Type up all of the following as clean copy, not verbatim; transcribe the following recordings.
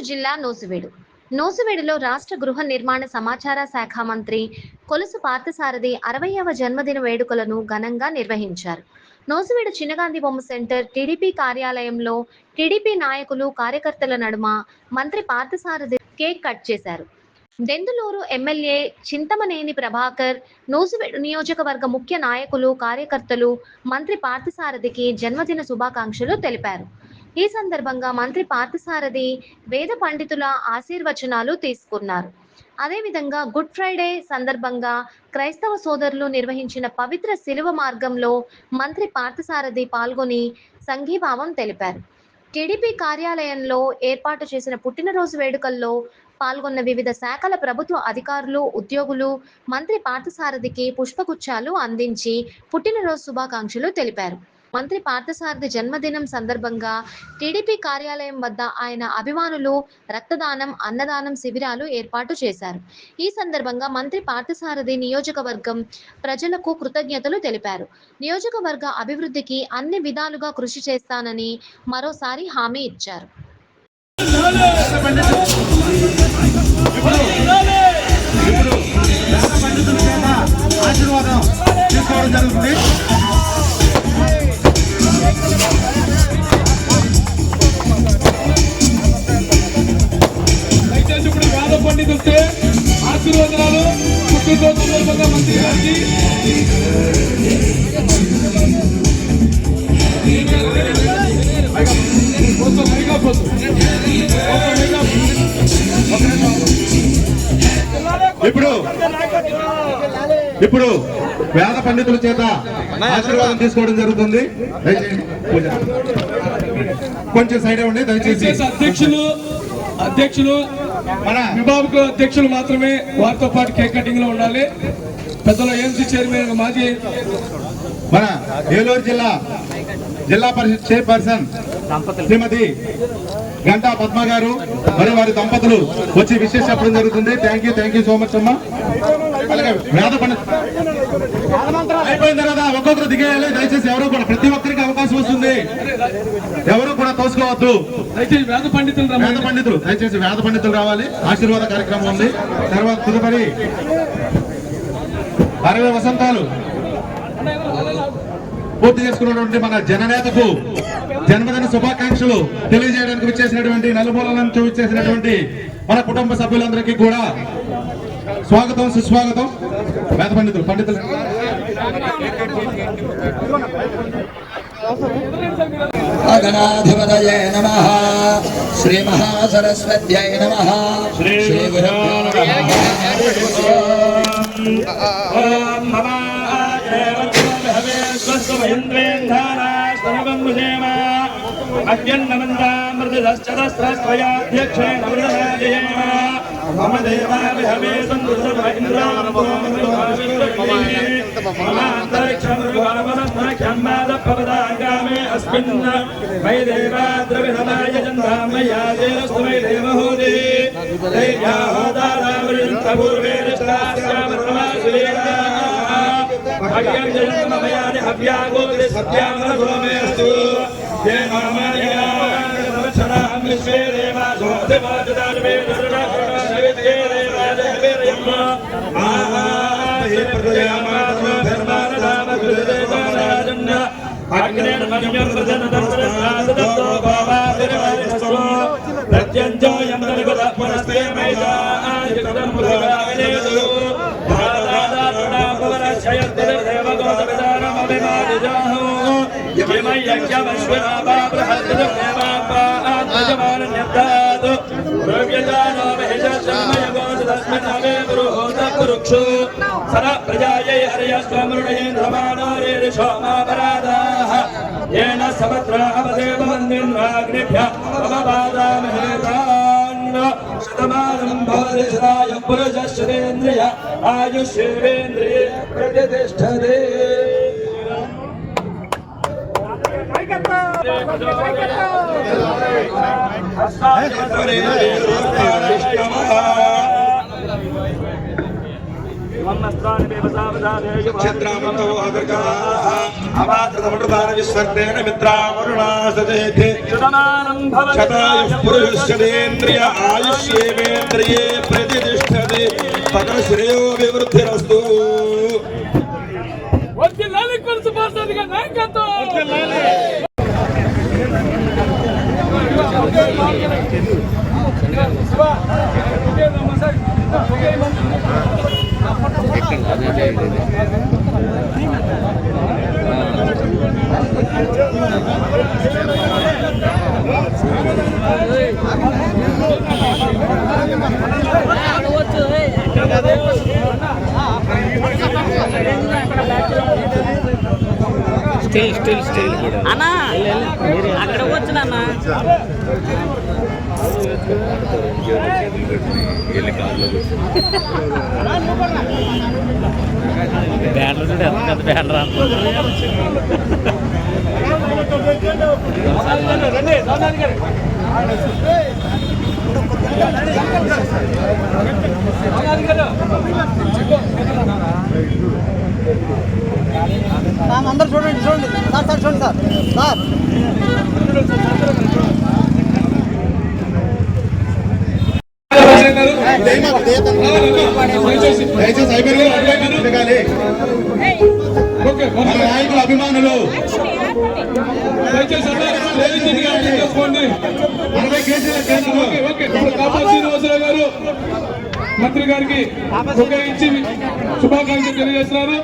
జిల్లా నూసివీడులో రాష్ట్ర గృహ నిర్మాణ సమాచార శాఖ మంత్రి కొలుసు పార్థసారథి 60వ జన్మదిన వేడుకలను ఘనంగా నిర్వహించారు. నూసివీడు చిన్నగాంధీ బొమ్మ సెంటర్ టీడీపీ కార్యాలయంలో టీడీపీ నాయకులు, కార్యకర్తల నడుమ మంత్రి పార్థసారథి కేక్ కట్ చేశారు. దెందులూరు ఎమ్మెల్యే చింతమనేని ప్రభాకర్, నూసివీడు నియోజకవర్గ ముఖ్య నాయకులు, కార్యకర్తలు మంత్రి పార్థసారథికి జన్మదిన శుభాకాంక్షలు తెలిపారు. ఈ సందర్భంగా మంత్రి పార్థసారథి వేద పండితుల ఆశీర్వచనాలు తీసుకున్నారు. అదేవిధంగా గుడ్ ఫ్రైడే సందర్భంగా క్రైస్తవ సోదరులు నిర్వహించిన పవిత్ర శిలువ మార్గంలో మంత్రి పార్థసారథి పాల్గొని సంఘీభావం తెలిపారు. టీడీపీ కార్యాలయంలో ఏర్పాటు చేసిన పుట్టినరోజు వేడుకల్లో పాల్గొన్న వివిధ శాఖల ప్రభుత్వ అధికారులు, ఉద్యోగులు మంత్రి పార్థసారథికి పుష్పగుచ్చాలు అందించి పుట్టినరోజు శుభాకాంక్షలు తెలిపారు. మంత్రి పార్థసారథి జన్మదినం సందర్భంగా టీడీపీ కార్యాలయం వద్ద ఆయన అభిమానులు రక్తదానం, అన్నదానం శిబిరాలు ఏర్పాటు చేశారు. ఈ సందర్భంగా మంత్రి పార్థసారథి నియోజకవర్గం ప్రజలకు కృతజ్ఞతలు తెలిపారు. నియోజకవర్గ అభివృద్ధికి అన్ని విధాలుగా కృషి చేస్తానని మరోసారి హామీ ఇచ్చారు. ఇప్పుడు వేద పండితులతో ఆశీర్వచనాలు పుట్టినరోజు సందర్భంగా మంత్రి గారికి ఇప్పుడు వేద పండితుల చేత ఆశీర్వాదం తీసుకోవడం జరుగుతుంది. కొంచెం సైడ్ అవ్వండి దయచేసి. అధ్యక్షులు మన విభాగ అధ్యక్షులు మాత్రమే వారితో పాటు కేక్ కటింగ్ లో ఉండాలి. పెద్దల ఏఎంసీ చైర్మన్ మాజీ మన ఏలూరు జిల్లా పరిషత్ చైర్పర్సన్ శ్రీమతి గంటా పద్మ గారు మరియు వారి దంపతులు వచ్చి విశేష చెప్పడం జరుగుతుంది. థ్యాంక్ యూ సో మచ్ అమ్మా. అలాగే వేద పండితులు అయిపోయిన తర్వాత ఒక్కొక్కరు దిగేయాలి దయచేసి. ఎవరు కూడా ప్రతి ఒక్కరికి అవకాశం వస్తుంది, ఎవరు కూడా తోసుకోవద్దు. వేద పండితులు దయచేసి వేద పండితులు రావాలి. ఆశీర్వాద కార్యక్రమం ఉంది. తర్వాత తదుపరి 60 వసంతాలు పూర్తి చేసుకున్నటువంటి మన జననేతకు జన్మదిన శుభాకాంక్షలు తెలియజేయడానికి విచ్చేసినటువంటి నలుమూలల నుంచి విచ్చేసినటువంటి మన కుటుంబ సభ్యులందరికీ కూడా స్వాగతం, సుస్వాగతం. వేద పండితులు గణాధిపతయే నమః, శ్రీ మహాసరస్వత్యై నమః, శ్రీ గురుభ్యో నమః. అధ్యక్షేణ మమ దేవాభిహవే సంతృప్తమే అస్మిన్ మై దేవా ద్రవిణమాయ జంధామయా దేవస్తు మై దేవహోదే పూర్వే భగ్యంజన్మయాని హవ్యాగోదే సత్యామనోమేస్తు దే మామర్యాం విశ్వే దేవాసో దేవాజదానమే దర్శనాకరణాశవితే దేవాదేవేరయమ్మ ఆహే ప్రజయామాతో ధర్మానదామకృతదేశారాజన్న అగ్నేన మన్యం ప్రజన దర్శనాదతో భావాభిరవారిస్తు ప్రత్యంజో యందనిగత పునస్తే మైదా ఆయుధం పురగాగనేదు సర ప్రజాయై హరియస్వమృణయేంద్రమాణోరేషోమాపరాధాః ఏన సమత్రావదేవమందిన్వాగ్నిభ్యః సమబాధామహేతాన్ శతమానం భవతి శతాయ పురుషశ్చేంద్రియ ఆయుష్యేంద్రియే ప్రతిష్టతే. ఛద్రామంతో అదర్గాః అవాత్రమృతాన విస్వర్ణేన మిత్రావరుణాసజేతి శతాయుః పురుషస్యేంద్రియ ఆయుష్యేవేంద్రియే ప్రతిష్ఠతి సకల శ్రేయో వివృద్ధిరస్తు. వర్ధిల్లాలి కొలుసు పార్సాదిగా నాయకత్వం. స్టిల్ అన్నా అక్కడ వచ్చిన బ్యానర్ చూడ ఎంత పెద్ద బ్యానర్ అందరు చూడండి చూడండి సార్ సార్ చూడండి సార్ మన నాయకుల అభిమానులు 60 కేజీల కేసులు శ్రీనివాసరావు గారు మంత్రి గారికి ఇచ్చి శుభాకాంక్షలు తెలియజేస్తున్నారు.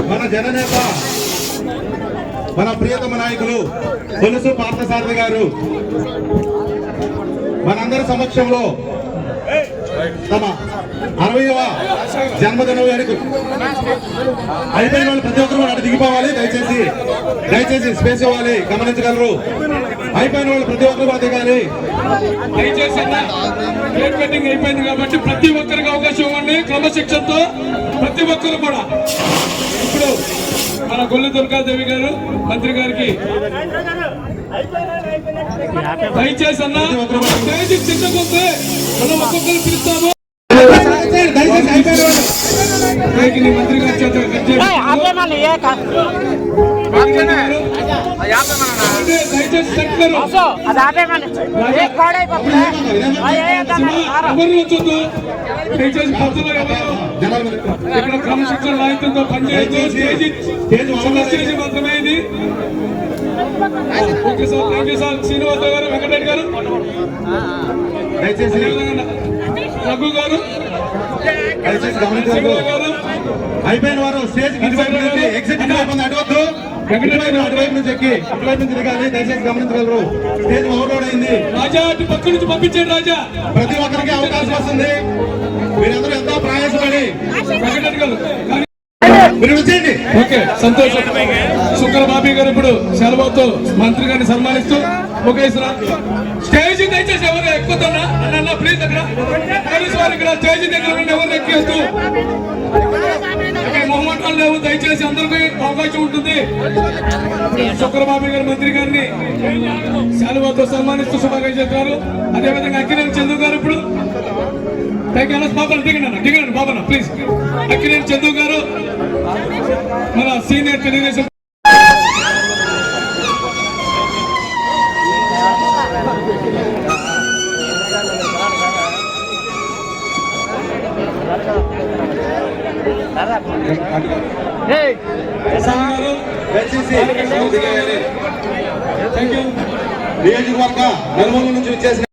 మన జననేత మన ప్రియతమ నాయకులు కొలుసు పార్థసారథి గారు మనందరి సమక్షంలో తమ 60వ జన్మదిన వేడుకలు అయిపోయిన వాళ్ళు ప్రతి ఒక్కరు అటు దిగిపోవాలి. దయచేసి స్పేస్ ఇవ్వాలి, గమనించగలరు. అయిపోయిన వాళ్ళు ప్రతి ఒక్కరు దిగాలి. దయచేసి కేక్ కటింగ్ అయిపోయింది కాబట్టి ప్రతి ఒక్కరికి అవకాశం ఇవ్వండి. క్రమశిక్షణతో ప్రతి ఒక్కరు కూడా. ఇప్పుడు మన గొల్లు దుర్గాదేవి గారు మంత్రి గారికి దయచేసి అన్న చిన్నకొస్తే మనం ఒక్కొక్కరు పిలుస్తాము. మంత్రి గారి చేత ఇక్కడ క్రమశిక్షణ నాయకులతో పనిచేయదు. స్టేజ్ మాత్రమే ఇది. Okay sir, thank you sir. Srinivasa Rao గారు, వెంకటరెడ్డి గారు, రఘు గారు, అయిపోయిన వారు స్టేజ్ ఎగ్జిట్ అడవద్దు. అటువైపు నుంచి ఎక్కి అటువైపు నుంచి దిగాలి. దయచేసి గమనించగలరు. స్టేజ్ ఓవర్లోడ్ అయింది. రాజా అటు పక్క నుంచి పంపించండి. రాజా, ప్రతి ఒక్కరికి అవకాశం వస్తుంది. మీరందరూ ఎంతో ప్రయాసపడి మీరు వచ్చేయండి. ఓకే, సంతోషం. శుక్ర బాబీ గారు ఇప్పుడు సెలవుతో మంత్రి గారిని సన్మానిస్తూ ముఖేశ్వర స్టేజ్ దయచేసి ఎవరు ఎక్కుతున్నా అన్న ప్లీజ్. అక్కడ పోలీసు వారు ఇక్కడ స్టేజ్ దగ్గర ఎవరు ఎక్కివద్దు. మొహమాటాలు లేవు. దయచేసి అందరికీ అవకాశం ఉంటుంది. శుక్రబాబు గారు మంత్రి గారిని సెలవుతో సన్మానిస్తూ శుభాకాంక్షలు చెప్తారు. అదేవిధంగా అక్కినేని చందు గారు ఇప్పుడు దిగండి బాబన్న ప్లీజ్. అక్కినేని చందు గారు మన సీనియర్ తెలుగుదేశం థ్యాంక్ యూ. నియోజకవర్గ నలుమూల నుంచి వచ్చేసిన